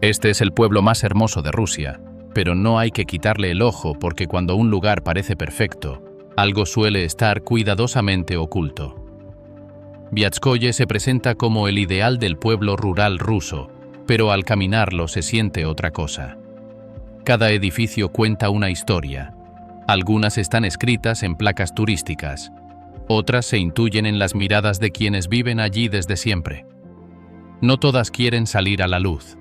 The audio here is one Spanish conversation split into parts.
Este es el pueblo más hermoso de Rusia, pero no hay que quitarle el ojo porque cuando un lugar parece perfecto, algo suele estar cuidadosamente oculto. Viatskoye se presenta como el ideal del pueblo rural ruso, pero al caminarlo se siente otra cosa. Cada edificio cuenta una historia. Algunas están escritas en placas turísticas, otras se intuyen en las miradas de quienes viven allí desde siempre. No todas quieren salir a la luz.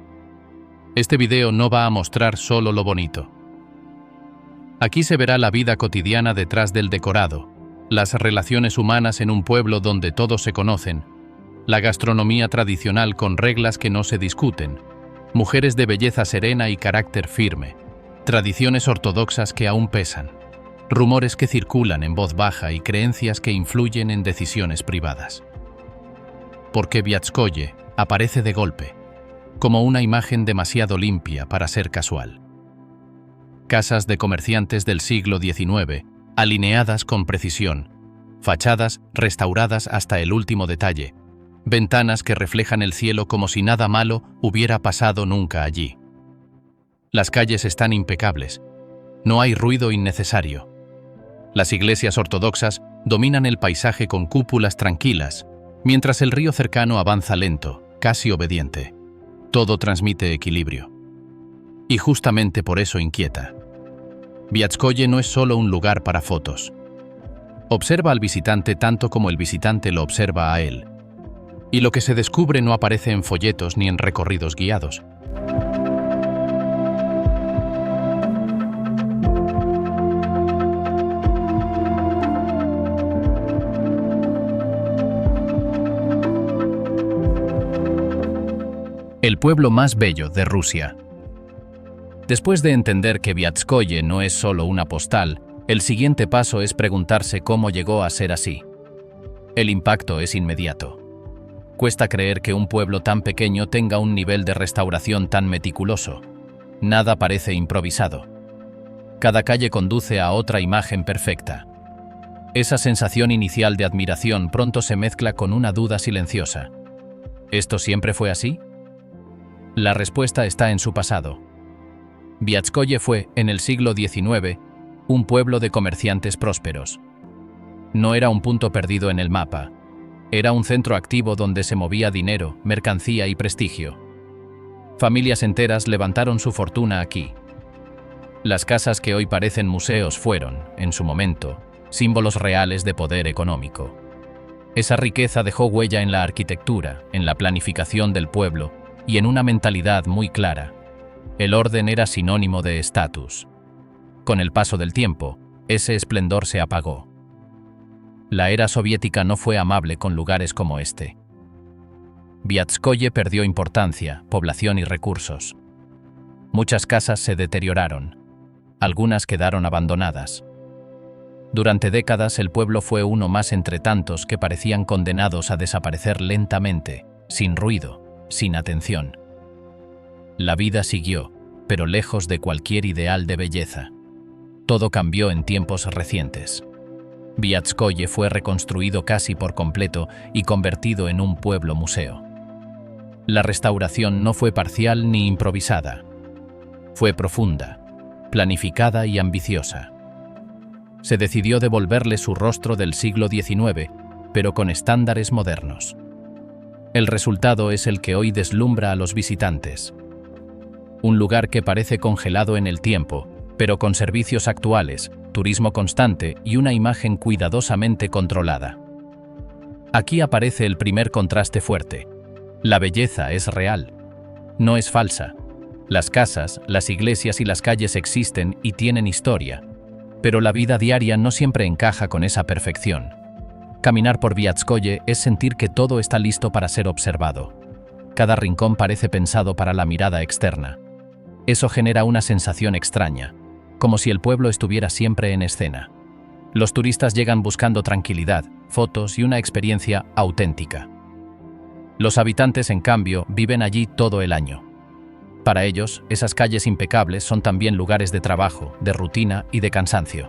Este video no va a mostrar solo lo bonito. Aquí se verá la vida cotidiana detrás del decorado, las relaciones humanas en un pueblo donde todos se conocen, la gastronomía tradicional con reglas que no se discuten, mujeres de belleza serena y carácter firme, tradiciones ortodoxas que aún pesan, rumores que circulan en voz baja y creencias que influyen en decisiones privadas. Porque Viatskoye aparece de golpe, como una imagen demasiado limpia para ser casual. Casas de comerciantes del siglo XIX, alineadas con precisión, fachadas restauradas hasta el último detalle, ventanas que reflejan el cielo como si nada malo hubiera pasado nunca allí. Las calles están impecables, no hay ruido innecesario. Las iglesias ortodoxas dominan el paisaje con cúpulas tranquilas, mientras el río cercano avanza lento, casi obediente. Todo transmite equilibrio. Y justamente por eso inquieta. Viatskoye no es solo un lugar para fotos. Observa al visitante tanto como el visitante lo observa a él. Y lo que se descubre no aparece en folletos ni en recorridos guiados. El pueblo más bello de Rusia. Después de entender que Viatskoye no es solo una postal, el siguiente paso es preguntarse cómo llegó a ser así. El impacto es inmediato. Cuesta creer que un pueblo tan pequeño tenga un nivel de restauración tan meticuloso. Nada parece improvisado. Cada calle conduce a otra imagen perfecta. Esa sensación inicial de admiración pronto se mezcla con una duda silenciosa. ¿Esto siempre fue así? La respuesta está en su pasado. Viatskoye fue, en el siglo XIX, un pueblo de comerciantes prósperos. No era un punto perdido en el mapa. Era un centro activo donde se movía dinero, mercancía y prestigio. Familias enteras levantaron su fortuna aquí. Las casas que hoy parecen museos fueron, en su momento, símbolos reales de poder económico. Esa riqueza dejó huella en la arquitectura, en la planificación del pueblo y en una mentalidad muy clara. El orden era sinónimo de estatus. Con el paso del tiempo, ese esplendor se apagó. La era soviética no fue amable con lugares como este. Viatskoye perdió importancia, población y recursos. Muchas casas se deterioraron. Algunas quedaron abandonadas. Durante décadas el pueblo fue uno más entre tantos que parecían condenados a desaparecer lentamente, sin ruido, sin atención. La vida siguió, pero lejos de cualquier ideal de belleza. Todo cambió en tiempos recientes. Viatskoye fue reconstruido casi por completo y convertido en un pueblo museo. La restauración no fue parcial ni improvisada. Fue profunda, planificada y ambiciosa. Se decidió devolverle su rostro del siglo XIX, pero con estándares modernos. El resultado es el que hoy deslumbra a los visitantes. Un lugar que parece congelado en el tiempo, pero con servicios actuales, turismo constante y una imagen cuidadosamente controlada. Aquí aparece el primer contraste fuerte. La belleza es real. No es falsa. Las casas, las iglesias y las calles existen y tienen historia. Pero la vida diaria no siempre encaja con esa perfección. Caminar por Viatskoye es sentir que todo está listo para ser observado. Cada rincón parece pensado para la mirada externa. Eso genera una sensación extraña, como si el pueblo estuviera siempre en escena. Los turistas llegan buscando tranquilidad, fotos y una experiencia auténtica. Los habitantes, en cambio, viven allí todo el año. Para ellos, esas calles impecables son también lugares de trabajo, de rutina y de cansancio.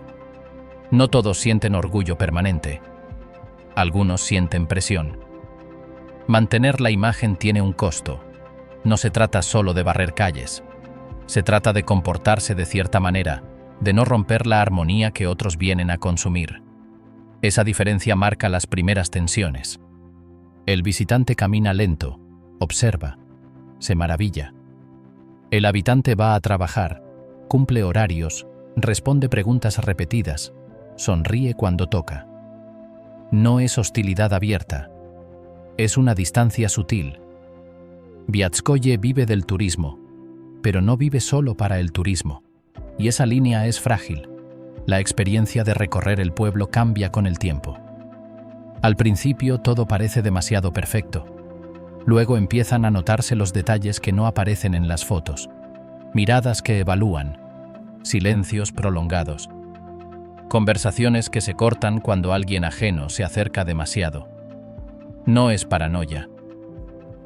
No todos sienten orgullo permanente. Algunos sienten presión. Mantener la imagen tiene un costo. no se trata solo de barrer calles. Se trata de comportarse de cierta manera, de no romper la armonía que otros vienen a consumir. Esa diferencia marca las primeras tensiones. El visitante camina lento, observa, se maravilla. El habitante va a trabajar, cumple horarios, responde preguntas repetidas, sonríe cuando toca. No es hostilidad abierta, es una distancia sutil. Viatskoye vive del turismo, pero no vive solo para el turismo, y esa línea es frágil. La experiencia de recorrer el pueblo cambia con el tiempo. Al principio todo parece demasiado perfecto. Luego empiezan a notarse los detalles que no aparecen en las fotos. Miradas que evalúan, silencios prolongados, conversaciones que se cortan cuando alguien ajeno se acerca demasiado. No es paranoia.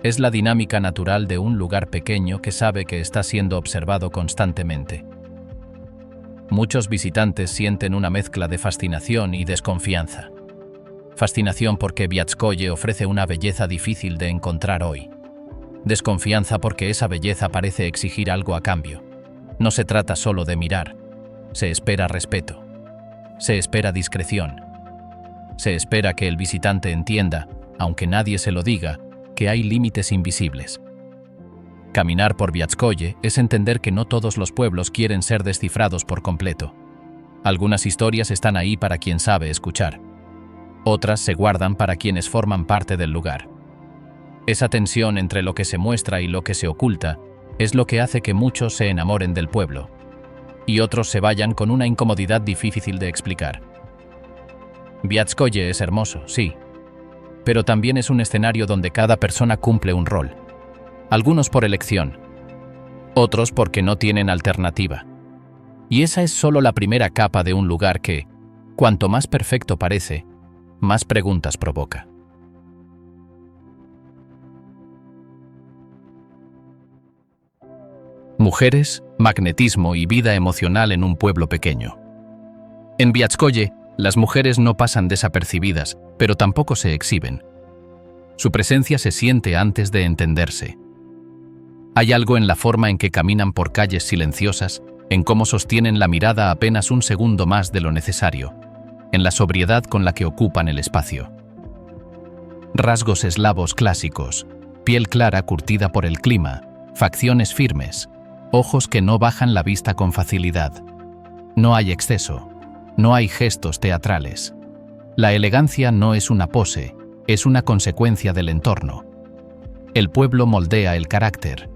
Es la dinámica natural de un lugar pequeño que sabe que está siendo observado constantemente. Muchos visitantes sienten una mezcla de fascinación y desconfianza. Fascinación porque Viatskoye ofrece una belleza difícil de encontrar hoy. Desconfianza porque esa belleza parece exigir algo a cambio. No se trata solo de mirar. Se espera respeto. Se espera discreción. Se espera que el visitante entienda, aunque nadie se lo diga, que hay límites invisibles. Caminar por Viatskoye es entender que no todos los pueblos quieren ser descifrados por completo. Algunas historias están ahí para quien sabe escuchar. Otras se guardan para quienes forman parte del lugar. Esa tensión entre lo que se muestra y lo que se oculta es lo que hace que muchos se enamoren del pueblo, y otros se vayan con una incomodidad difícil de explicar. Viatskoye es hermoso, sí, pero también es un escenario donde cada persona cumple un rol. Algunos por elección, otros porque no tienen alternativa. Y esa es solo la primera capa de un lugar que, cuanto más perfecto parece, más preguntas provoca. Mujeres, magnetismo y vida emocional en un pueblo pequeño. En Viatskoye, las mujeres no pasan desapercibidas, pero tampoco se exhiben. Su presencia se siente antes de entenderse. Hay algo en la forma en que caminan por calles silenciosas, en cómo sostienen la mirada apenas un segundo más de lo necesario, en la sobriedad con la que ocupan el espacio. Rasgos eslavos clásicos, piel clara curtida por el clima, facciones firmes, ojos que no bajan la vista con facilidad. No hay exceso, no hay gestos teatrales. La elegancia no es una pose, es una consecuencia del entorno. El pueblo moldea el carácter.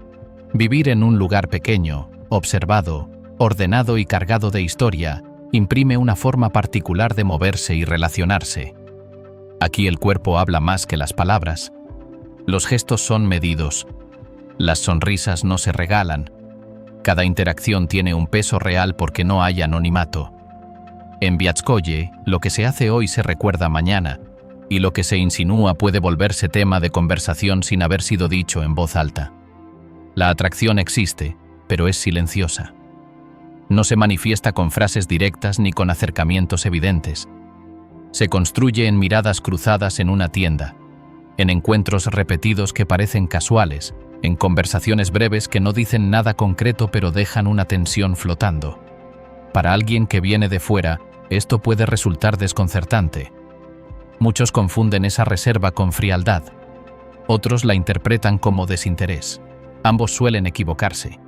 Vivir en un lugar pequeño, observado, ordenado y cargado de historia, imprime una forma particular de moverse y relacionarse. Aquí el cuerpo habla más que las palabras. Los gestos son medidos. Las sonrisas no se regalan. Cada interacción tiene un peso real porque no hay anonimato. En Viatskoye, lo que se hace hoy se recuerda mañana, y lo que se insinúa puede volverse tema de conversación sin haber sido dicho en voz alta. La atracción existe, pero es silenciosa. No se manifiesta con frases directas ni con acercamientos evidentes. Se construye en miradas cruzadas en una tienda, en encuentros repetidos que parecen casuales, en conversaciones breves que no dicen nada concreto pero dejan una tensión flotando. Para alguien que viene de fuera, esto puede resultar desconcertante. Muchos confunden esa reserva con frialdad. Otros la interpretan como desinterés. Ambos suelen equivocarse.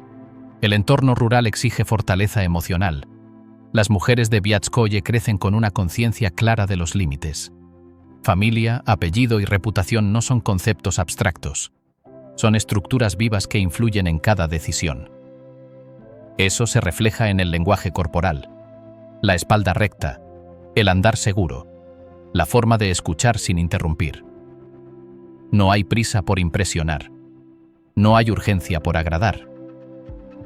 El entorno rural exige fortaleza emocional. Las mujeres de Viatskoye crecen con una conciencia clara de los límites. Familia, apellido y reputación no son conceptos abstractos. Son estructuras vivas que influyen en cada decisión. Eso se refleja en el lenguaje corporal. La espalda recta, el andar seguro, la forma de escuchar sin interrumpir. No hay prisa por impresionar. No hay urgencia por agradar.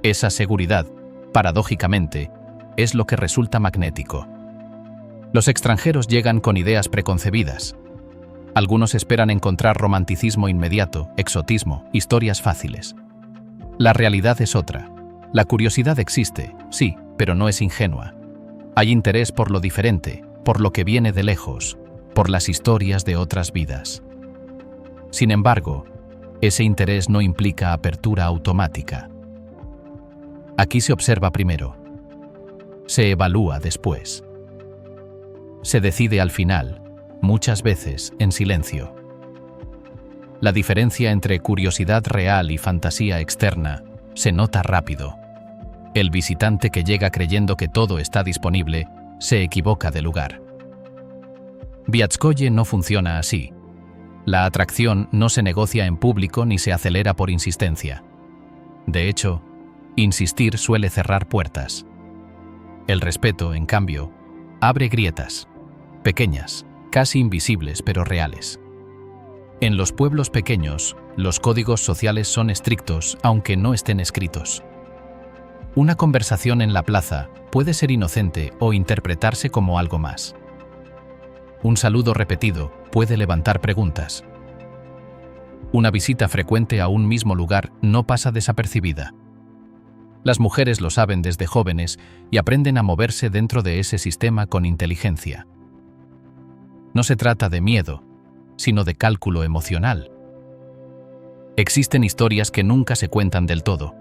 Esa seguridad, paradójicamente, es lo que resulta magnético. Los extranjeros llegan con ideas preconcebidas. Algunos esperan encontrar romanticismo inmediato, exotismo, historias fáciles. La realidad es otra. La curiosidad existe, sí, pero no es ingenua. Hay interés por lo diferente, por lo que viene de lejos, por las historias de otras vidas. Sin embargo, Ese interés no implica apertura automática. Aquí se observa primero. Se evalúa después. Se decide al final, muchas veces en silencio. La diferencia entre curiosidad real y fantasía externa se nota rápido. El visitante que llega creyendo que todo está disponible se equivoca de lugar. Viatskoye no funciona así. La atracción no se negocia en público ni se acelera por insistencia. De hecho, insistir suele cerrar puertas. El respeto, en cambio, abre grietas, pequeñas, casi invisibles pero reales. En los pueblos pequeños, los códigos sociales son estrictos, aunque no estén escritos. Una conversación en la plaza puede ser inocente o interpretarse como algo más. Un saludo repetido puede levantar preguntas. Una visita frecuente a un mismo lugar no pasa desapercibida. Las mujeres lo saben desde jóvenes y aprenden a moverse dentro de ese sistema con inteligencia. No se trata de miedo, sino de cálculo emocional. Existen historias que nunca se cuentan del todo.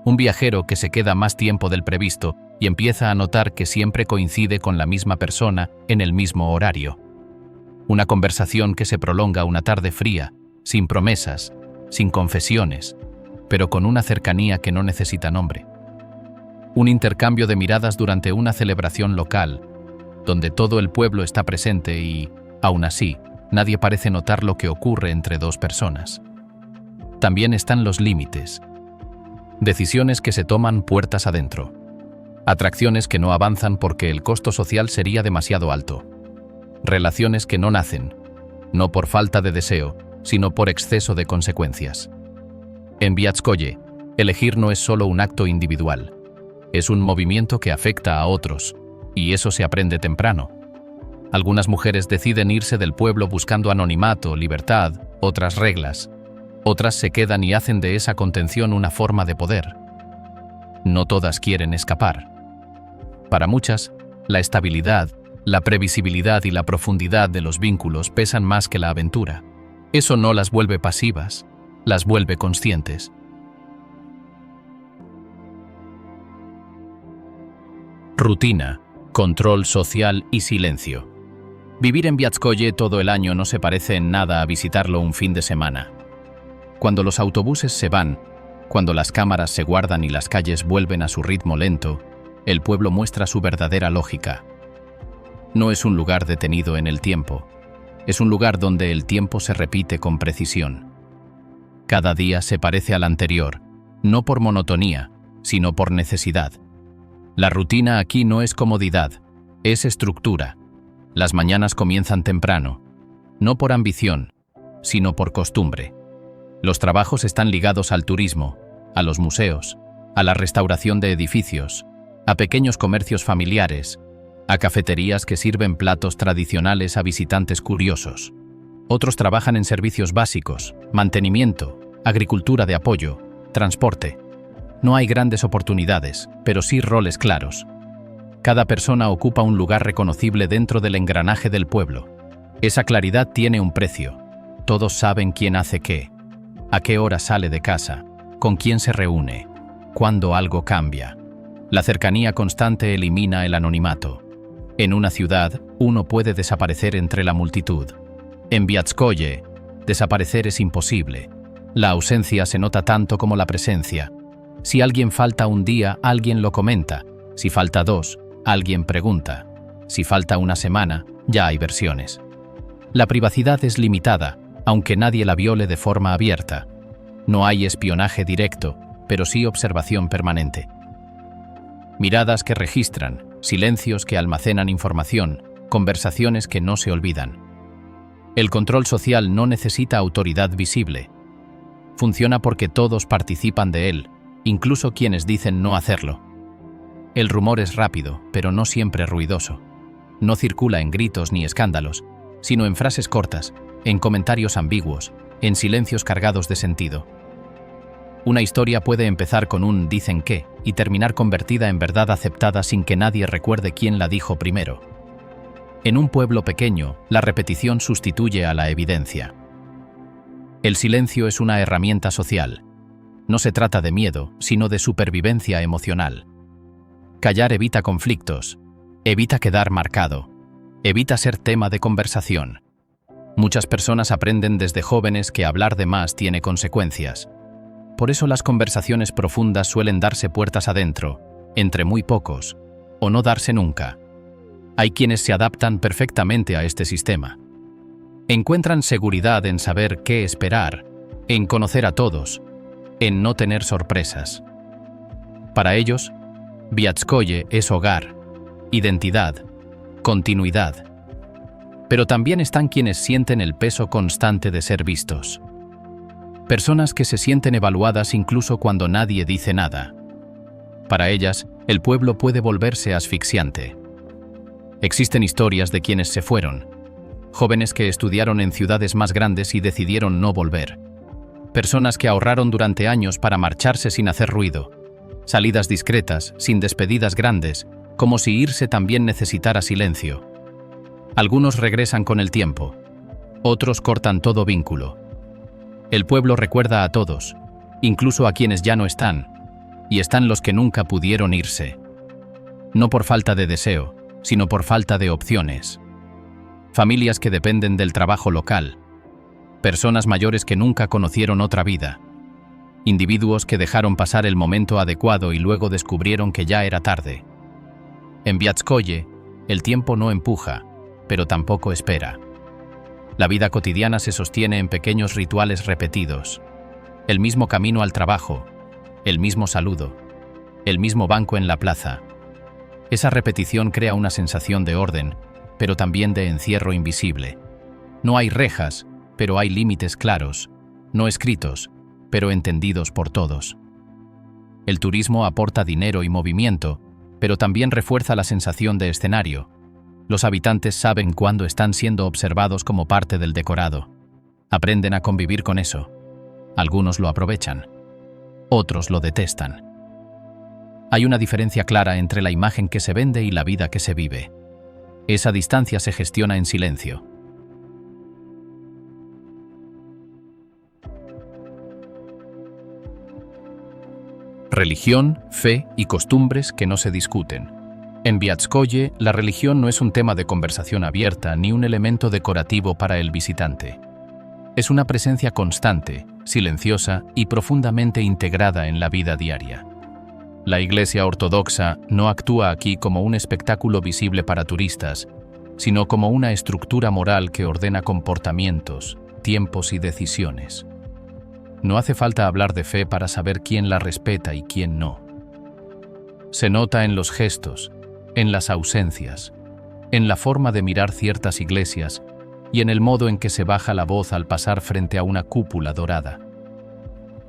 Un viajero que se queda más tiempo del previsto y empieza a notar que siempre coincide con la misma persona en el mismo horario. Una conversación que se prolonga una tarde fría, sin promesas, sin confesiones, pero con una cercanía que no necesita nombre. Un intercambio de miradas durante una celebración local, donde todo el pueblo está presente y, aún así, nadie parece notar lo que ocurre entre dos personas. También están los límites. Decisiones que se toman puertas adentro. Atracciones que no avanzan porque el costo social sería demasiado alto. Relaciones que no nacen, no por falta de deseo, sino por exceso de consecuencias. En Viatskoye, elegir no es solo un acto individual. Es un movimiento que afecta a otros, y eso se aprende temprano. Algunas mujeres deciden irse del pueblo buscando anonimato, libertad, otras reglas. Otras se quedan y hacen de esa contención una forma de poder. No todas quieren escapar. Para muchas, la estabilidad, la previsibilidad y la profundidad de los vínculos pesan más que la aventura. Eso no las vuelve pasivas, las vuelve conscientes. Rutina, control social y silencio. Vivir en Viatskoye todo el año no se parece en nada a visitarlo un fin de semana. Cuando los autobuses se van, cuando las cámaras se guardan y las calles vuelven a su ritmo lento, el pueblo muestra su verdadera lógica. No es un lugar detenido en el tiempo, es un lugar donde el tiempo se repite con precisión. Cada día se parece al anterior, no por monotonía, sino por necesidad. La rutina aquí no es comodidad, es estructura. Las mañanas comienzan temprano, no por ambición, sino por costumbre. Los trabajos están ligados al turismo, a los museos, a la restauración de edificios, a pequeños comercios familiares, a cafeterías que sirven platos tradicionales a visitantes curiosos. Otros trabajan en servicios básicos, mantenimiento, agricultura de apoyo, transporte. No hay grandes oportunidades, pero sí roles claros. Cada persona ocupa un lugar reconocible dentro del engranaje del pueblo. Esa claridad tiene un precio. Todos saben quién hace qué, a qué hora sale de casa, con quién se reúne, cuándo algo cambia. La cercanía constante elimina el anonimato. En una ciudad, uno puede desaparecer entre la multitud. En Viatskoye, desaparecer es imposible. La ausencia se nota tanto como la presencia. Si alguien falta un día, alguien lo comenta. Si falta 2, alguien pregunta. Si falta una semana, ya hay versiones. La privacidad es limitada, aunque nadie la viole de forma abierta. No hay espionaje directo, pero sí observación permanente. Miradas que registran, silencios que almacenan información, conversaciones que no se olvidan. El control social no necesita autoridad visible. Funciona porque todos participan de él, incluso quienes dicen no hacerlo. El rumor es rápido, pero no siempre ruidoso. No circula en gritos ni escándalos, sino en frases cortas, en comentarios ambiguos, en silencios cargados de sentido. Una historia puede empezar con un dicen qué y terminar convertida en verdad aceptada sin que nadie recuerde quién la dijo primero. En un pueblo pequeño, la repetición sustituye a la evidencia. El silencio es una herramienta social. No se trata de miedo, sino de supervivencia emocional. Callar evita conflictos, evita quedar marcado, evita ser tema de conversación. Muchas personas aprenden desde jóvenes que hablar de más tiene consecuencias. Por eso las conversaciones profundas suelen darse puertas adentro, entre muy pocos, o no darse nunca. Hay quienes se adaptan perfectamente a este sistema. Encuentran seguridad en saber qué esperar, en conocer a todos, en no tener sorpresas. Para ellos, Viatskoye es hogar, identidad, continuidad. Pero también están quienes sienten el peso constante de ser vistos. Personas que se sienten evaluadas incluso cuando nadie dice nada. Para ellas, el pueblo puede volverse asfixiante. Existen historias de quienes se fueron. Jóvenes que estudiaron en ciudades más grandes y decidieron no volver. Personas que ahorraron durante años para marcharse sin hacer ruido. Salidas discretas, sin despedidas grandes, como si irse también necesitara silencio. Algunos regresan con el tiempo. Otros cortan todo vínculo. El pueblo recuerda a todos, incluso a quienes ya no están, y están los que nunca pudieron irse. No por falta de deseo, sino por falta de opciones. Familias que dependen del trabajo local. Personas mayores que nunca conocieron otra vida. Individuos que dejaron pasar el momento adecuado y luego descubrieron que ya era tarde. En Viatskoye, el tiempo no empuja, pero tampoco espera. La vida cotidiana se sostiene en pequeños rituales repetidos. El mismo camino al trabajo, el mismo saludo, el mismo banco en la plaza. Esa repetición crea una sensación de orden, pero también de encierro invisible. No hay rejas, pero hay límites claros, no escritos, pero entendidos por todos. El turismo aporta dinero y movimiento, pero también refuerza la sensación de escenario. Los habitantes saben cuándo están siendo observados como parte del decorado. Aprenden a convivir con eso. Algunos lo aprovechan. Otros lo detestan. Hay una diferencia clara entre la imagen que se vende y la vida que se vive. Esa distancia se gestiona en silencio. Religión, fe y costumbres que no se discuten. En Viatskoye, la religión no es un tema de conversación abierta ni un elemento decorativo para el visitante. Es una presencia constante, silenciosa y profundamente integrada en la vida diaria. La Iglesia Ortodoxa no actúa aquí como un espectáculo visible para turistas, sino como una estructura moral que ordena comportamientos, tiempos y decisiones. No hace falta hablar de fe para saber quién la respeta y quién no. Se nota en los gestos, en las ausencias, en la forma de mirar ciertas iglesias y en el modo en que se baja la voz al pasar frente a una cúpula dorada.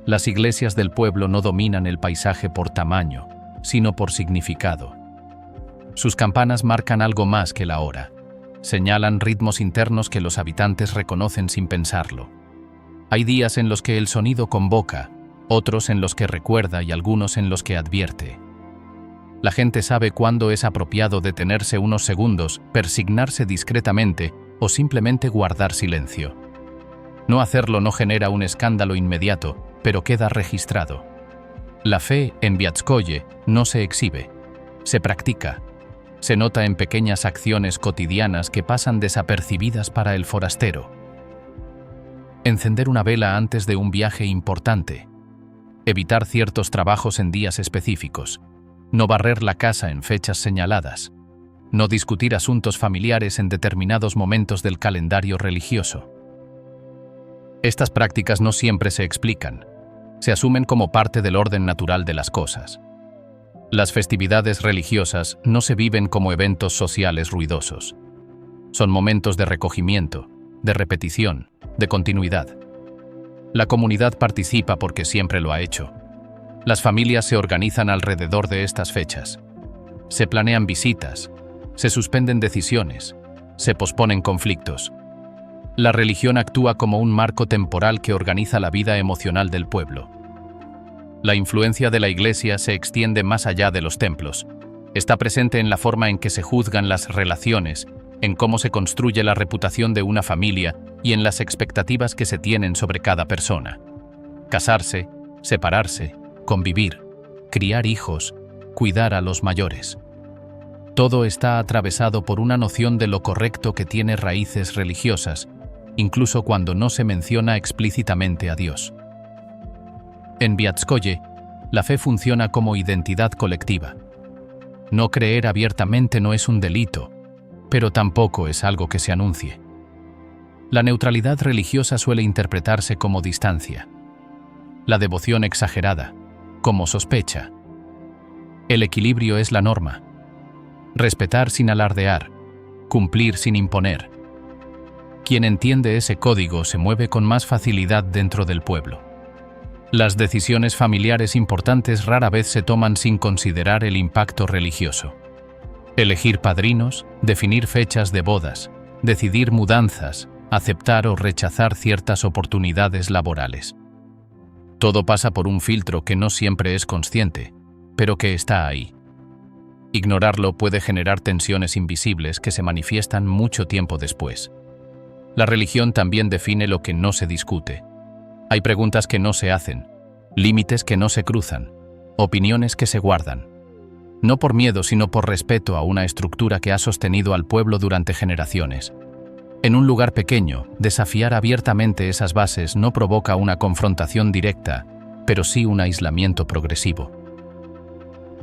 Las iglesias del pueblo no dominan el paisaje por tamaño, sino por significado. Sus campanas marcan algo más que la hora. Señalan ritmos internos que los habitantes reconocen sin pensarlo. Hay días en los que el sonido convoca, otros en los que recuerda y algunos en los que advierte. La gente sabe cuándo es apropiado detenerse unos segundos, persignarse discretamente o simplemente guardar silencio. No hacerlo no genera un escándalo inmediato, pero queda registrado. La fe en Viatskoye no se exhibe, se practica. Se nota en pequeñas acciones cotidianas que pasan desapercibidas para el forastero. Encender una vela antes de un viaje importante. Evitar ciertos trabajos en días específicos. No barrer la casa en fechas señaladas. No discutir asuntos familiares en determinados momentos del calendario religioso. Estas prácticas no siempre se explican. Se asumen como parte del orden natural de las cosas. Las festividades religiosas no se viven como eventos sociales ruidosos. Son momentos de recogimiento, de repetición, de continuidad. La comunidad participa porque siempre lo ha hecho. Las familias se organizan alrededor de estas fechas. Se planean visitas, se suspenden decisiones, se posponen conflictos. La religión actúa como un marco temporal que organiza la vida emocional del pueblo. La influencia de la Iglesia se extiende más allá de los templos. Está presente en la forma en que se juzgan las relaciones en cómo se construye la reputación de una familia y en las expectativas que se tienen sobre cada persona. Casarse, separarse, convivir, criar hijos, cuidar a los mayores. Todo está atravesado por una noción de lo correcto que tiene raíces religiosas, incluso cuando no se menciona explícitamente a Dios. En Viatskoye, la fe funciona como identidad colectiva. No creer abiertamente no es un delito, pero tampoco es algo que se anuncie. La neutralidad religiosa suele interpretarse como distancia. La devoción exagerada, como sospecha. El equilibrio es la norma. Respetar sin alardear, cumplir sin imponer. Quien entiende ese código se mueve con más facilidad dentro del pueblo. Las decisiones familiares importantes rara vez se toman sin considerar el impacto religioso. Elegir padrinos, definir fechas de bodas, decidir mudanzas, aceptar o rechazar ciertas oportunidades laborales. Todo pasa por un filtro que no siempre es consciente, pero que está ahí. Ignorarlo puede generar tensiones invisibles que se manifiestan mucho tiempo después. La religión también define lo que no se discute. Hay preguntas que no se hacen, límites que no se cruzan, opiniones que se guardan. No por miedo, sino por respeto a una estructura que ha sostenido al pueblo durante generaciones. En un lugar pequeño, desafiar abiertamente esas bases no provoca una confrontación directa, pero sí un aislamiento progresivo.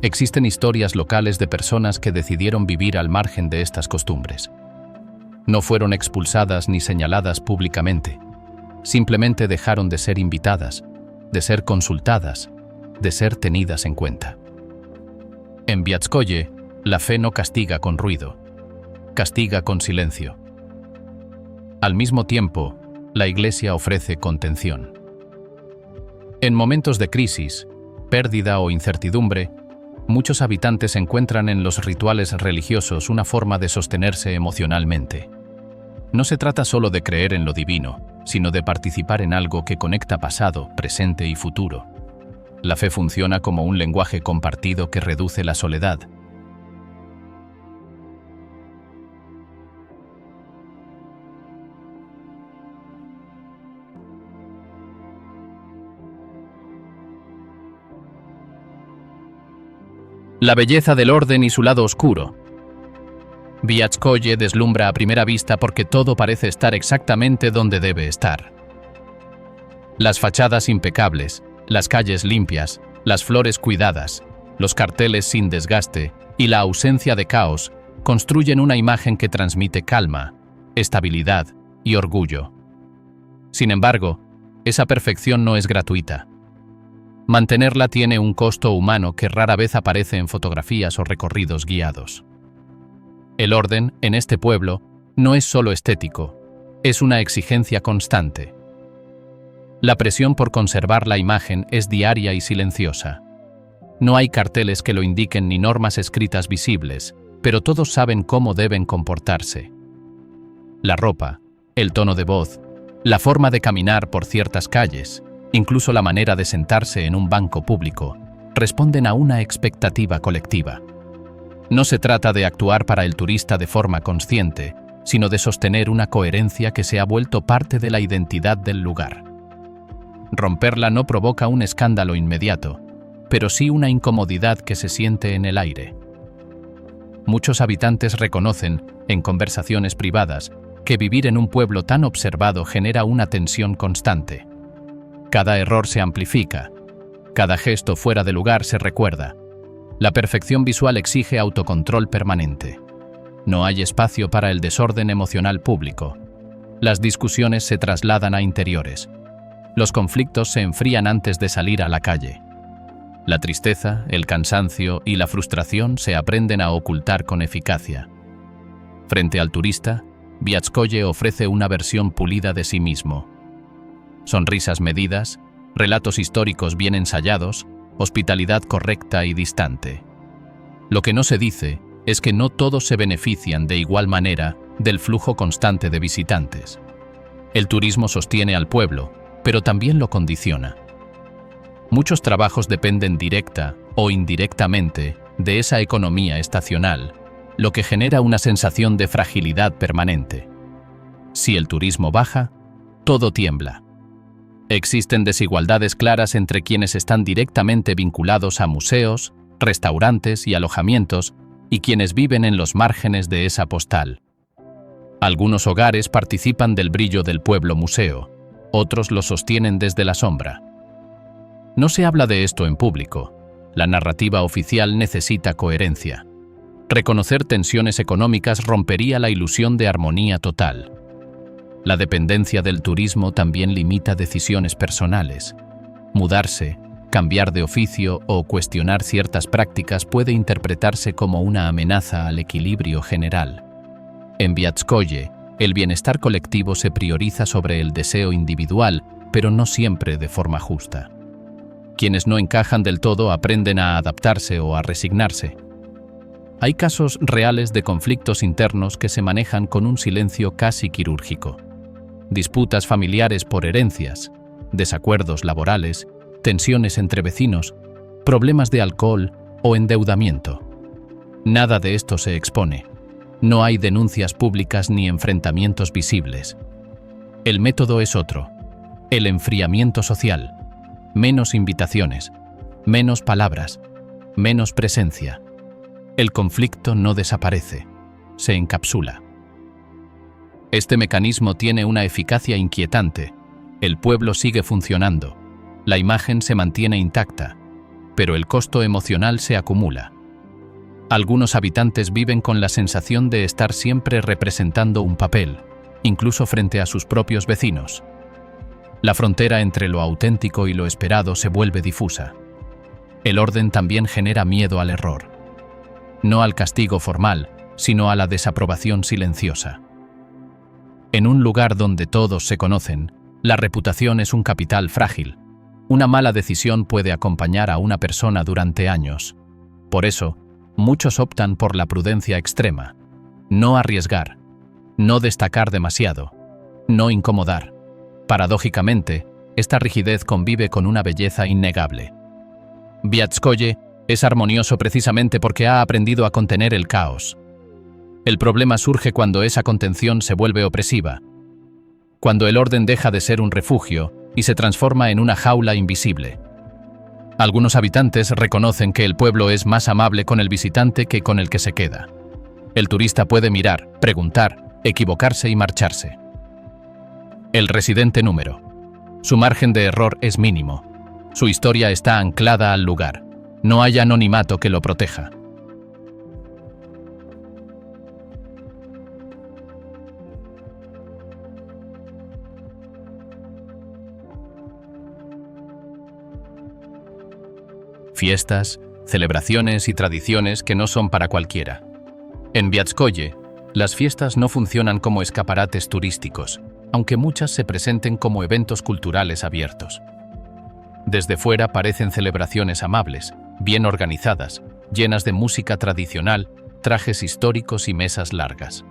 Existen historias locales de personas que decidieron vivir al margen de estas costumbres. No fueron expulsadas ni señaladas públicamente. Simplemente dejaron de ser invitadas, de ser consultadas, de ser tenidas en cuenta. En Viatskoye, la fe no castiga con ruido, castiga con silencio. Al mismo tiempo, la Iglesia ofrece contención. En momentos de crisis, pérdida o incertidumbre, muchos habitantes encuentran en los rituales religiosos una forma de sostenerse emocionalmente. No se trata solo de creer en lo divino, sino de participar en algo que conecta pasado, presente y futuro. La fe funciona como un lenguaje compartido que reduce la soledad. La belleza del orden y su lado oscuro. Viatskoye deslumbra a primera vista porque todo parece estar exactamente donde debe estar. Las fachadas impecables, las calles limpias, las flores cuidadas, los carteles sin desgaste y la ausencia de caos construyen una imagen que transmite calma, estabilidad y orgullo. Sin embargo, esa perfección no es gratuita. Mantenerla tiene un costo humano que rara vez aparece en fotografías o recorridos guiados. El orden, en este pueblo, no es solo estético, es una exigencia constante. La presión por conservar la imagen es diaria y silenciosa. No hay carteles que lo indiquen ni normas escritas visibles, pero todos saben cómo deben comportarse. La ropa, el tono de voz, la forma de caminar por ciertas calles, incluso la manera de sentarse en un banco público, responden a una expectativa colectiva. No se trata de actuar para el turista de forma consciente, sino de sostener una coherencia que se ha vuelto parte de la identidad del lugar. Romperla no provoca un escándalo inmediato, pero sí una incomodidad que se siente en el aire. Muchos habitantes reconocen, en conversaciones privadas, que vivir en un pueblo tan observado genera una tensión constante. Cada error se amplifica, cada gesto fuera de lugar se recuerda. La perfección visual exige autocontrol permanente. No hay espacio para el desorden emocional público. Las discusiones se trasladan a interiores. Los conflictos se enfrían antes de salir a la calle. La tristeza, el cansancio y la frustración se aprenden a ocultar con eficacia. Frente al turista, Viatskoye ofrece una versión pulida de sí mismo. Sonrisas medidas, relatos históricos bien ensayados, hospitalidad correcta y distante. Lo que no se dice es que no todos se benefician de igual manera del flujo constante de visitantes. El turismo sostiene al pueblo, pero también lo condiciona. Muchos trabajos dependen directa o indirectamente de esa economía estacional, lo que genera una sensación de fragilidad permanente. Si el turismo baja, todo tiembla. Existen desigualdades claras entre quienes están directamente vinculados a museos, restaurantes y alojamientos y quienes viven en los márgenes de esa postal. Algunos hogares participan del brillo del pueblo museo, otros lo sostienen desde la sombra. No se habla de esto en público. La narrativa oficial necesita coherencia. Reconocer tensiones económicas rompería la ilusión de armonía total. La dependencia del turismo también limita decisiones personales. Mudarse, cambiar de oficio o cuestionar ciertas prácticas puede interpretarse como una amenaza al equilibrio general. En Viatskoye, el bienestar colectivo se prioriza sobre el deseo individual, pero no siempre de forma justa. Quienes no encajan del todo aprenden a adaptarse o a resignarse. Hay casos reales de conflictos internos que se manejan con un silencio casi quirúrgico. Disputas familiares por herencias, desacuerdos laborales, tensiones entre vecinos, problemas de alcohol o endeudamiento. Nada de esto se expone. No hay denuncias públicas ni enfrentamientos visibles. El método es otro: el enfriamiento social. Menos invitaciones, menos palabras, menos presencia. El conflicto no desaparece, se encapsula. Este mecanismo tiene una eficacia inquietante. El pueblo sigue funcionando, la imagen se mantiene intacta, pero el costo emocional se acumula. Algunos habitantes viven con la sensación de estar siempre representando un papel, incluso frente a sus propios vecinos. La frontera entre lo auténtico y lo esperado se vuelve difusa. El orden también genera miedo al error. No al castigo formal, sino a la desaprobación silenciosa. En un lugar donde todos se conocen, la reputación es un capital frágil. Una mala decisión puede acompañar a una persona durante años. Por eso, muchos optan por la prudencia extrema. No arriesgar, no destacar demasiado, no incomodar. Paradójicamente, esta rigidez convive con una belleza innegable. Viatskoye es armonioso precisamente porque ha aprendido a contener el caos. El problema surge cuando esa contención se vuelve opresiva, cuando el orden deja de ser un refugio y se transforma en una jaula invisible. Algunos habitantes reconocen que el pueblo es más amable con el visitante que con el que se queda. El turista puede mirar, preguntar, equivocarse y marcharse. El residente número. Su margen de error es mínimo. Su historia está anclada al lugar. No hay anonimato que lo proteja. Fiestas, celebraciones y tradiciones que no son para cualquiera. En Viatskoye, las fiestas no funcionan como escaparates turísticos, aunque muchas se presenten como eventos culturales abiertos. Desde fuera parecen celebraciones amables, bien organizadas, llenas de música tradicional, trajes históricos y mesas largas.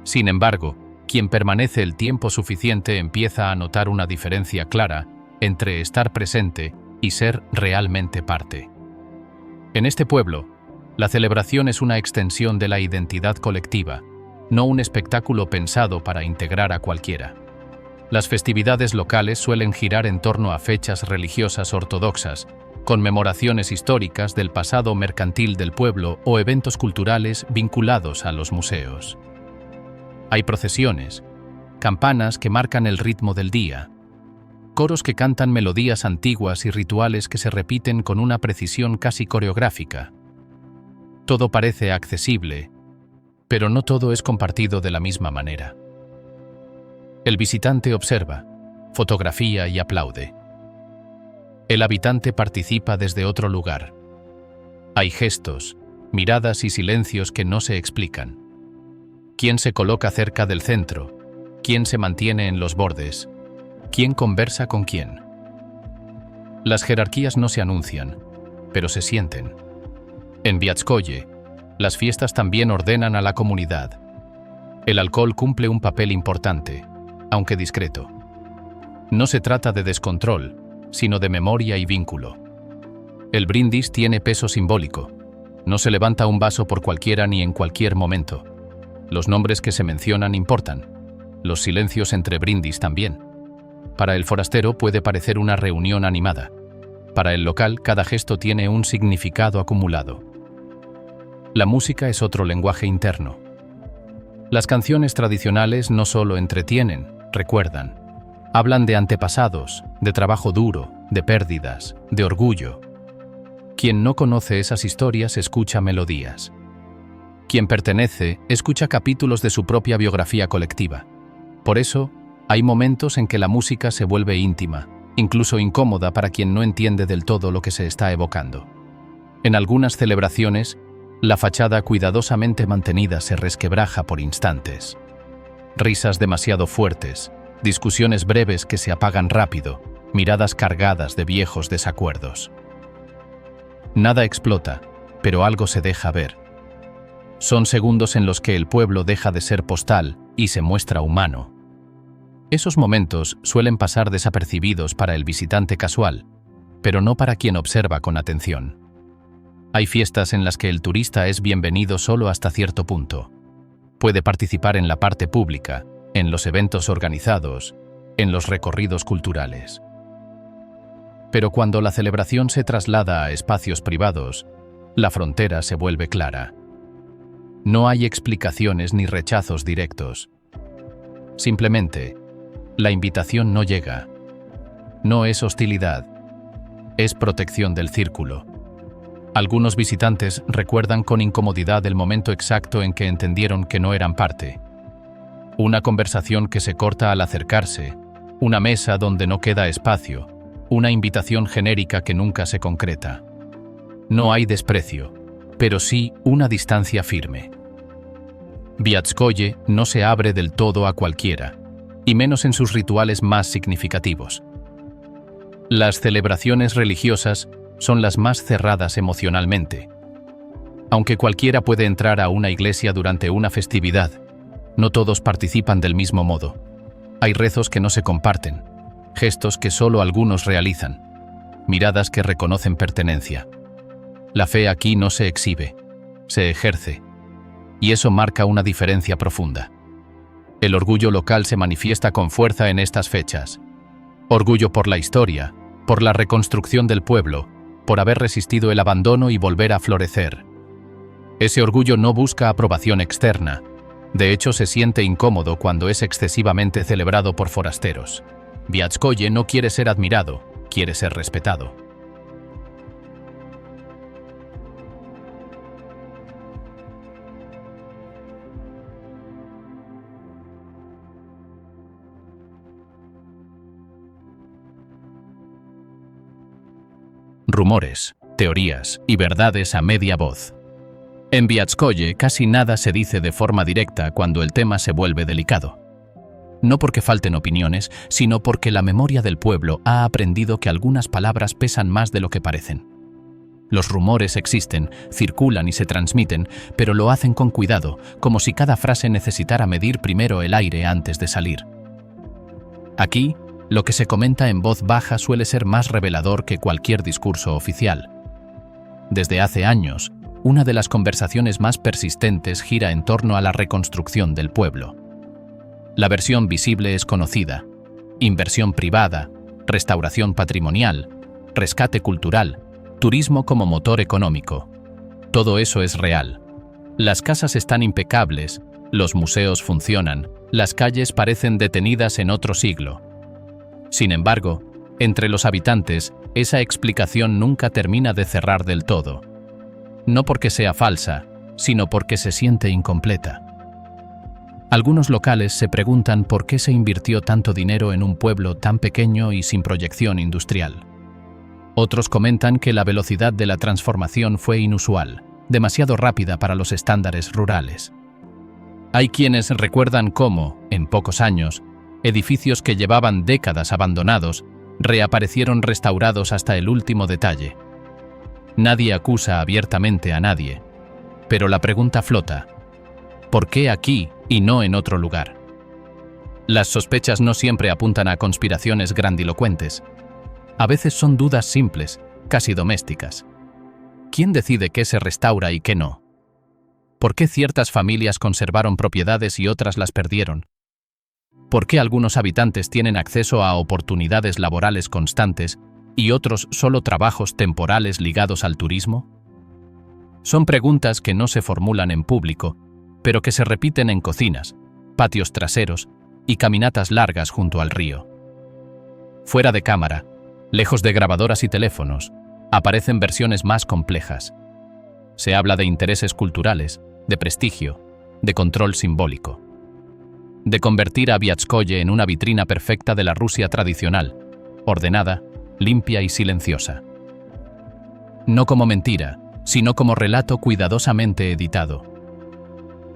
Sin embargo, quien permanece el tiempo suficiente empieza a notar una diferencia clara entre estar presente y ser realmente parte. En este pueblo, la celebración es una extensión de la identidad colectiva, no un espectáculo pensado para integrar a cualquiera. Las festividades locales suelen girar en torno a fechas religiosas ortodoxas, conmemoraciones históricas del pasado mercantil del pueblo o eventos culturales vinculados a los museos. Hay procesiones, campanas que marcan el ritmo del día, coros que cantan melodías antiguas y rituales que se repiten con una precisión casi coreográfica. Todo parece accesible, pero no todo es compartido de la misma manera. El visitante observa, fotografía y aplaude. El habitante participa desde otro lugar. Hay gestos, miradas y silencios que no se explican. ¿Quién se coloca cerca del centro? ¿Quién se mantiene en los bordes? ¿Quién conversa con quién? Las jerarquías no se anuncian, pero se sienten. En Viatskoye, las fiestas también ordenan a la comunidad. El alcohol cumple un papel importante, aunque discreto. No se trata de descontrol, sino de memoria y vínculo. El brindis tiene peso simbólico. No se levanta un vaso por cualquiera ni en cualquier momento. Los nombres que se mencionan importan. Los silencios entre brindis también. Para el forastero puede parecer una reunión animada. Para el local, cada gesto tiene un significado acumulado. La música es otro lenguaje interno. Las canciones tradicionales no solo entretienen, recuerdan. Hablan de antepasados, de trabajo duro, de pérdidas, de orgullo. Quien no conoce esas historias escucha melodías. Quien pertenece escucha capítulos de su propia biografía colectiva. Por eso, hay momentos en que la música se vuelve íntima, incluso incómoda para quien no entiende del todo lo que se está evocando. En algunas celebraciones, la fachada cuidadosamente mantenida se resquebraja por instantes. Risas demasiado fuertes, discusiones breves que se apagan rápido, miradas cargadas de viejos desacuerdos. Nada explota, pero algo se deja ver. Son segundos en los que el pueblo deja de ser postal y se muestra humano. Esos momentos suelen pasar desapercibidos para el visitante casual, pero no para quien observa con atención. Hay fiestas en las que el turista es bienvenido solo hasta cierto punto. Puede participar en la parte pública, en los eventos organizados, en los recorridos culturales. Pero cuando la celebración se traslada a espacios privados, la frontera se vuelve clara. No hay explicaciones ni rechazos directos. Simplemente, la invitación no llega. No es hostilidad, es protección del círculo. Algunos visitantes recuerdan con incomodidad el momento exacto en que entendieron que no eran parte. Una conversación que se corta al acercarse, una mesa donde no queda espacio, una invitación genérica que nunca se concreta. No hay desprecio, pero sí una distancia firme. Viatskoye no se abre del todo a cualquiera, y menos en sus rituales más significativos. Las celebraciones religiosas son las más cerradas emocionalmente. Aunque cualquiera puede entrar a una iglesia durante una festividad, no todos participan del mismo modo. Hay rezos que no se comparten, gestos que solo algunos realizan, miradas que reconocen pertenencia. La fe aquí no se exhibe, se ejerce, y eso marca una diferencia profunda. El orgullo local se manifiesta con fuerza en estas fechas. Orgullo por la historia, por la reconstrucción del pueblo, por haber resistido el abandono y volver a florecer. Ese orgullo no busca aprobación externa. De hecho, se siente incómodo cuando es excesivamente celebrado por forasteros. Viatskoye no quiere ser admirado, quiere ser respetado. Rumores, teorías y verdades a media voz. En Viatskoye casi nada se dice de forma directa cuando el tema se vuelve delicado. No porque falten opiniones, sino porque la memoria del pueblo ha aprendido que algunas palabras pesan más de lo que parecen. Los rumores existen, circulan y se transmiten, pero lo hacen con cuidado, como si cada frase necesitara medir primero el aire antes de salir. Aquí, lo que se comenta en voz baja suele ser más revelador que cualquier discurso oficial. Desde hace años, una de las conversaciones más persistentes gira en torno a la reconstrucción del pueblo. La versión visible es conocida: inversión privada, restauración patrimonial, rescate cultural, turismo como motor económico. Todo eso es real. Las casas están impecables, los museos funcionan, las calles parecen detenidas en otro siglo. Sin embargo, entre los habitantes, esa explicación nunca termina de cerrar del todo. No porque sea falsa, sino porque se siente incompleta. Algunos locales se preguntan por qué se invirtió tanto dinero en un pueblo tan pequeño y sin proyección industrial. Otros comentan que la velocidad de la transformación fue inusual, demasiado rápida para los estándares rurales. Hay quienes recuerdan cómo, en pocos años, edificios que llevaban décadas abandonados reaparecieron restaurados hasta el último detalle. Nadie acusa abiertamente a nadie, pero la pregunta flota: ¿por qué aquí y no en otro lugar? Las sospechas no siempre apuntan a conspiraciones grandilocuentes. A veces son dudas simples, casi domésticas. ¿Quién decide qué se restaura y qué no? ¿Por qué ciertas familias conservaron propiedades y otras las perdieron? ¿Por qué algunos habitantes tienen acceso a oportunidades laborales constantes y otros solo trabajos temporales ligados al turismo? Son preguntas que no se formulan en público, pero que se repiten en cocinas, patios traseros y caminatas largas junto al río. Fuera de cámara, lejos de grabadoras y teléfonos, aparecen versiones más complejas. Se habla de intereses culturales, de prestigio, de control simbólico. De convertir a Viatskoye en una vitrina perfecta de la Rusia tradicional, ordenada, limpia y silenciosa. No como mentira, sino como relato cuidadosamente editado.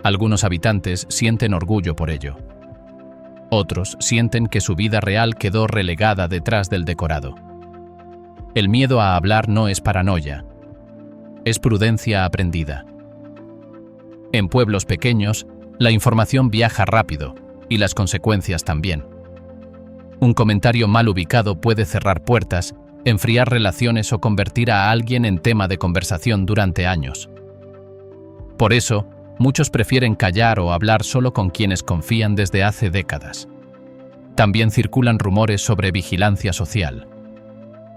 Algunos habitantes sienten orgullo por ello. Otros sienten que su vida real quedó relegada detrás del decorado. El miedo a hablar no es paranoia, es prudencia aprendida. En pueblos pequeños, la información viaja rápido, y las consecuencias también. Un comentario mal ubicado puede cerrar puertas, enfriar relaciones o convertir a alguien en tema de conversación durante años. Por eso, muchos prefieren callar o hablar solo con quienes confían desde hace décadas. También circulan rumores sobre vigilancia social.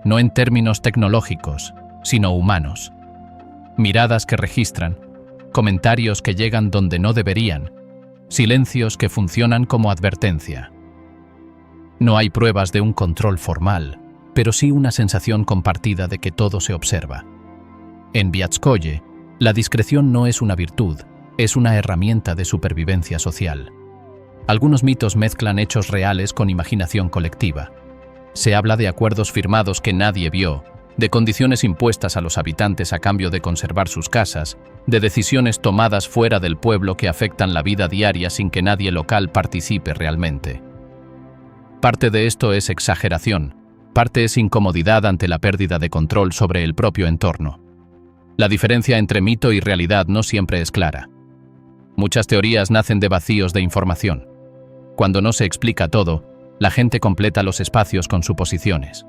No en términos tecnológicos, sino humanos. Miradas que registran, comentarios que llegan donde no deberían, silencios que funcionan como advertencia. No hay pruebas de un control formal, pero sí una sensación compartida de que todo se observa. En Viatskoye, la discreción no es una virtud, es una herramienta de supervivencia social. Algunos mitos mezclan hechos reales con imaginación colectiva. Se habla de acuerdos firmados que nadie vio, de condiciones impuestas a los habitantes a cambio de conservar sus casas, de decisiones tomadas fuera del pueblo que afectan la vida diaria sin que nadie local participe realmente. Parte de esto es exageración, parte es incomodidad ante la pérdida de control sobre el propio entorno. La diferencia entre mito y realidad no siempre es clara. Muchas teorías nacen de vacíos de información. Cuando no se explica todo, la gente completa los espacios con suposiciones.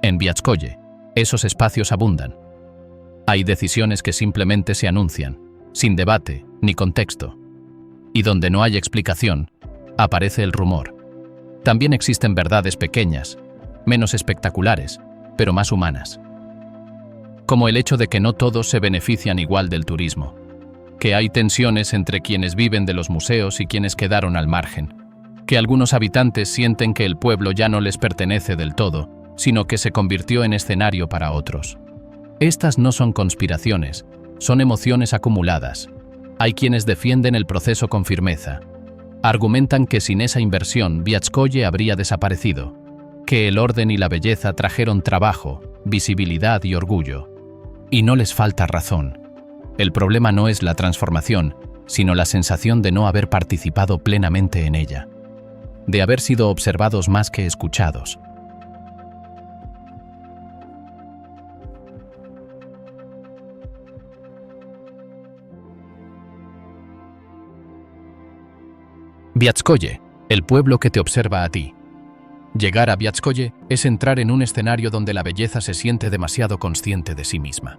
En Viatskoye, esos espacios abundan. Hay decisiones que simplemente se anuncian, sin debate ni contexto. Y donde no hay explicación, aparece el rumor. También existen verdades pequeñas, menos espectaculares, pero más humanas. Como el hecho de que no todos se benefician igual del turismo, que hay tensiones entre quienes viven de los museos y quienes quedaron al margen, que algunos habitantes sienten que el pueblo ya no les pertenece del todo, sino que se convirtió en escenario para otros. Estas no son conspiraciones, son emociones acumuladas. Hay quienes defienden el proceso con firmeza. Argumentan que sin esa inversión Viatskoye habría desaparecido, que el orden y la belleza trajeron trabajo, visibilidad y orgullo. Y no les falta razón. El problema no es la transformación, sino la sensación de no haber participado plenamente en ella, de haber sido observados más que escuchados. Viatskoye, el pueblo que te observa a ti. Llegar a Viatskoye es entrar en un escenario donde la belleza se siente demasiado consciente de sí misma.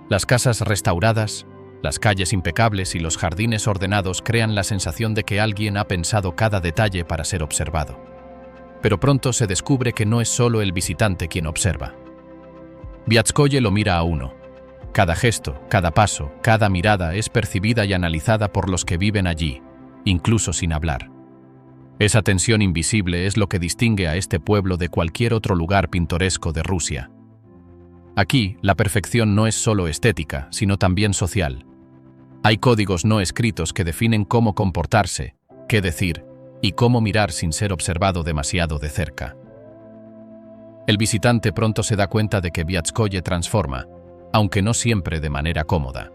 Las casas restauradas, las calles impecables y los jardines ordenados crean la sensación de que alguien ha pensado cada detalle para ser observado. Pero pronto se descubre que no es solo el visitante quien observa. Viatskoye lo mira a uno. Cada gesto, cada paso, cada mirada es percibida y analizada por los que viven allí, incluso sin hablar. Esa tensión invisible es lo que distingue a este pueblo de cualquier otro lugar pintoresco de Rusia. Aquí, la perfección no es solo estética, sino también social. Hay códigos no escritos que definen cómo comportarse, qué decir y cómo mirar sin ser observado demasiado de cerca. El visitante pronto se da cuenta de que Viatskoye transforma, aunque no siempre de manera cómoda.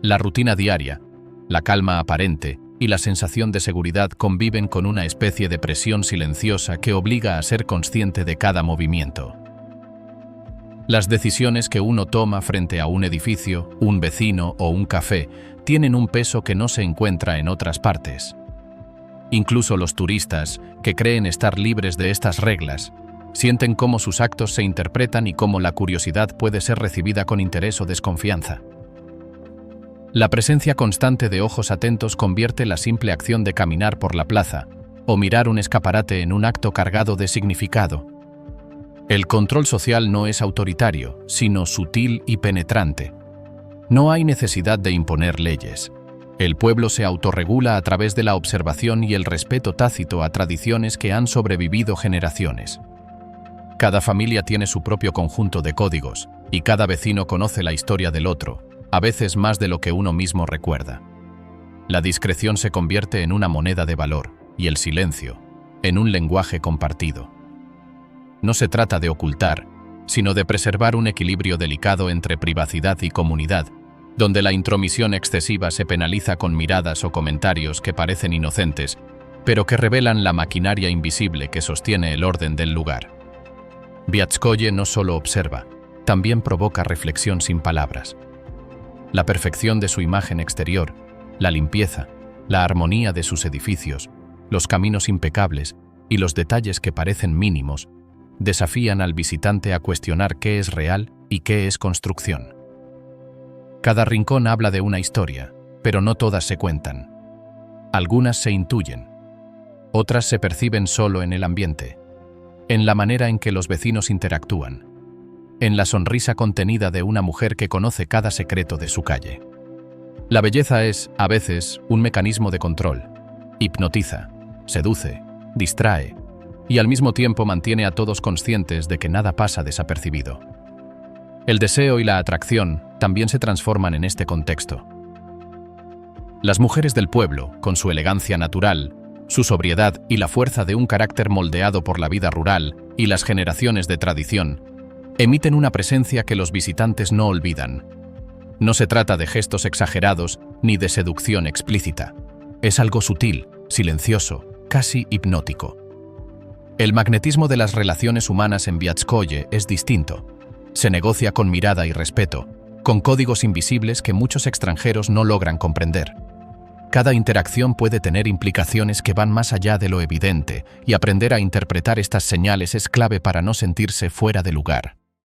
La rutina diaria, la calma aparente y la sensación de seguridad conviven con una especie de presión silenciosa que obliga a ser consciente de cada movimiento. Las decisiones que uno toma frente a un edificio, un vecino o un café tienen un peso que no se encuentra en otras partes. Incluso los turistas, que creen estar libres de estas reglas, Sienten cómo sus actos se interpretan y cómo la curiosidad puede ser recibida con interés o desconfianza. La presencia constante de ojos atentos convierte la simple acción de caminar por la plaza o mirar un escaparate en un acto cargado de significado. El control social no es autoritario, sino sutil y penetrante. No hay necesidad de imponer leyes. El pueblo se autorregula a través de la observación y el respeto tácito a tradiciones que han sobrevivido generaciones. Cada familia tiene su propio conjunto de códigos, y cada vecino conoce la historia del otro, a veces más de lo que uno mismo recuerda. La discreción se convierte en una moneda de valor, y el silencio, en un lenguaje compartido. No se trata de ocultar, sino de preservar un equilibrio delicado entre privacidad y comunidad, donde la intromisión excesiva se penaliza con miradas o comentarios que parecen inocentes, pero que revelan la maquinaria invisible que sostiene el orden del lugar. Viatskoye no solo observa, también provoca reflexión sin palabras. La perfección de su imagen exterior, la limpieza, la armonía de sus edificios, los caminos impecables y los detalles que parecen mínimos, desafían al visitante a cuestionar qué es real y qué es construcción. Cada rincón habla de una historia, pero no todas se cuentan. Algunas se intuyen, otras se perciben solo en el ambiente, en la manera en que los vecinos interactúan, en la sonrisa contenida de una mujer que conoce cada secreto de su calle. La belleza es, a veces, un mecanismo de control. Hipnotiza, seduce, distrae, y al mismo tiempo mantiene a todos conscientes de que nada pasa desapercibido. El deseo y la atracción también se transforman en este contexto. Las mujeres del pueblo, con su elegancia natural, su sobriedad y la fuerza de un carácter moldeado por la vida rural y las generaciones de tradición, emiten una presencia que los visitantes no olvidan. No se trata de gestos exagerados ni de seducción explícita. Es algo sutil, silencioso, casi hipnótico. El magnetismo de las relaciones humanas en Viatskoye es distinto. Se negocia con mirada y respeto, con códigos invisibles que muchos extranjeros no logran comprender. Cada interacción puede tener implicaciones que van más allá de lo evidente, y aprender a interpretar estas señales es clave para no sentirse fuera de lugar.